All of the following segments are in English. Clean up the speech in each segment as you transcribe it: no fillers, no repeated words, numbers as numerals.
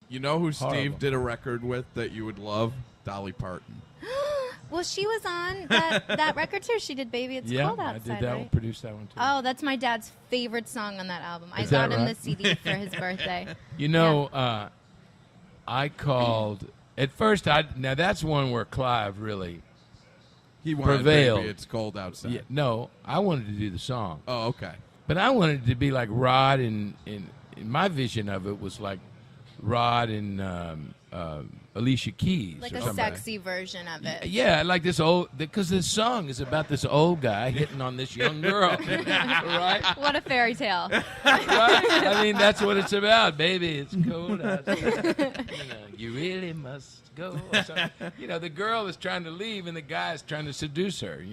You know who Horrible. Steve did a record with that you would love? Dolly Parton. Well, she was on that record too. She did "Baby It's Cold Outside." I did that right? one, produced that one too. Oh, that's my dad's favorite song on that album. I Is that got him right? the CD for his birthday. You know, I called at first. Now that's one where Clive really He wanted prevailed. Baby It's Cold Outside. Yeah, no, I wanted to do the song, Oh, okay. but I wanted it to be like Rod, and my vision of it was like Rod and Alicia Keys, Like or a something. sexy version of it. Yeah, like this old, because this song is about this old guy hitting on this young girl, right? What a fairy tale. Right? I mean, that's what it's about, baby. It's cold outside. You really must go. Or something. The girl is trying to leave, and the guy is trying to seduce her.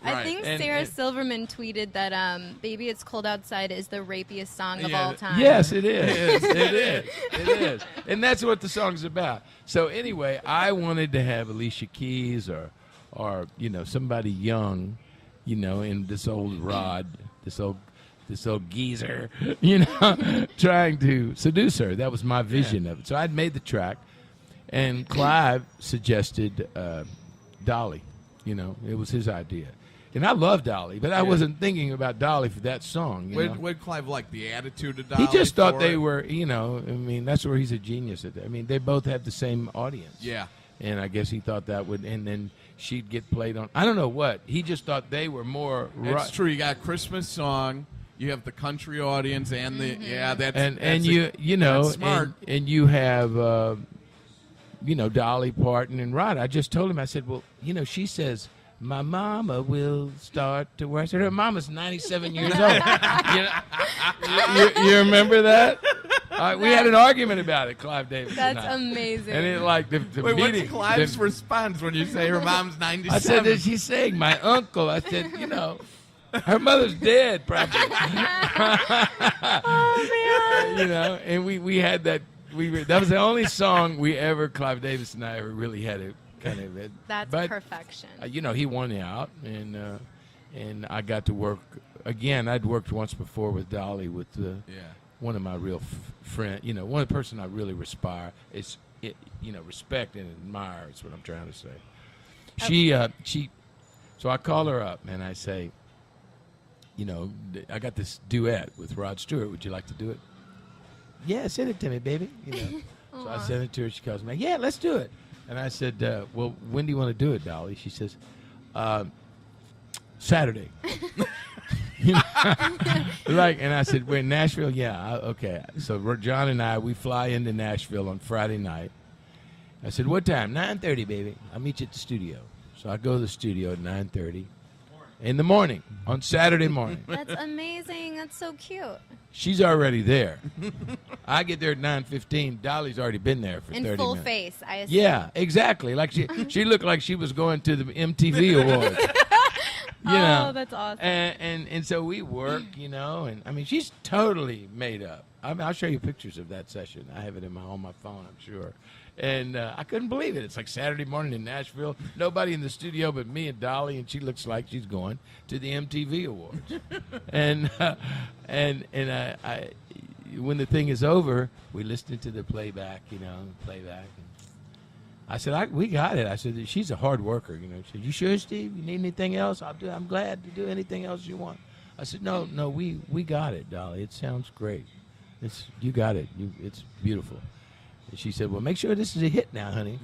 I think And- Sarah Silverman tweeted that "Baby It's Cold Outside" is the rapiest song of all time. Yes, it is. It is. And that's what the song's about. So anyway, I wanted to have Alicia Keys or somebody young, in this old Rod, this old geezer, trying to seduce her. That was my vision of it. So I'd made the track, and Clive suggested Dolly. It was his idea. And I love Dolly, but I wasn't thinking about Dolly for that song. What Clive like? The attitude of Dolly? He just thought for they it? were, that's where he's a genius at that. I mean, they both have the same audience. Yeah. And I guess he thought that would, and then she'd get played on. I don't know what. He just thought they were more. That's true. You got a Christmas song. You have the country audience and the that's that's smart. and you have Dolly Parton and Rod. I just told him. I said, well, she says, my mama will start to work. I said, her mama's 97 years old. You remember that? We had an argument about it, Clive Davis. That's and I. amazing. And it the Wait, meeting. what's Clive's response when you say her mom's 97? I said, is she saying my uncle? I said, her mother's dead, probably. Oh, man. And we had that. That was the only song Clive Davis and I ever really had a kind of. That's perfection. He won out, and I got to work again. I'd worked once before with Dolly with one of my real friend. One person I really respect and admire is what I'm trying to say. She. So I call her up and I say, I got this duet with Rod Stewart. Would you like to do it? Yeah, send it to me, baby. So I sent it to her. She calls me, yeah, let's do it. And I said, well, when do you want to do it, Dolly? She says, Saturday. And I said, we're in Nashville? Yeah, okay. So John and I, we fly into Nashville on Friday night. I said, what time? 9:30, baby. I'll meet you at the studio. So I go to the studio at 9:30 in the morning, on Saturday morning. That's amazing. That's so cute. She's already there. I get there at 9:15. Dolly's already been there for 30 minutes. In full face, I assume. Yeah, exactly. Like she looked like she was going to the MTV Awards. Oh, that's awesome. And so we work, and I mean, she's totally made up. I'll show you pictures of that session. I have it on my phone, I'm sure. And I couldn't believe it. It's like Saturday morning in Nashville. Nobody in the studio but me and Dolly, and she looks like she's going to the MTV Awards. and I, when the thing is over, we listen to the playback. And I said, we got it. I said, she's a hard worker. She said, you sure, Steve? You need anything else? I'm glad to do anything else you want. I said, no, we got it, Dolly. It sounds great. You got it. It's beautiful. And she said, well, make sure this is a hit now, honey.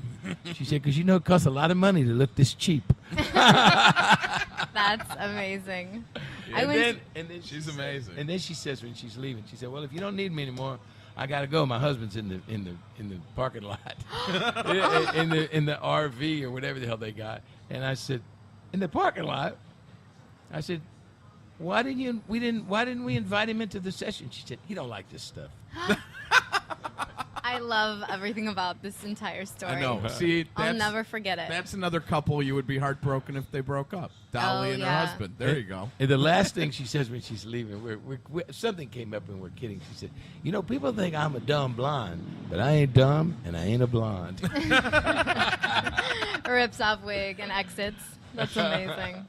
She said, because it costs a lot of money to look this cheap. That's amazing. And then she's amazing. And then she says when she's leaving, she said, well, if you don't need me anymore, I got to go. My husband's in the parking lot, in the RV or whatever the hell they got. And I said, in the parking lot? I said, why didn't we invite him into the session? She said, he don't like this stuff. I love everything about this entire story. I know. See, I'll never forget it. That's another couple you would be heartbroken if they broke up. Dolly and her husband. There you go. And the last thing she says when she's leaving, something came up and we're kidding. She said, people think I'm a dumb blonde, but I ain't dumb and I ain't a blonde. Rips off wig and exits. That's amazing.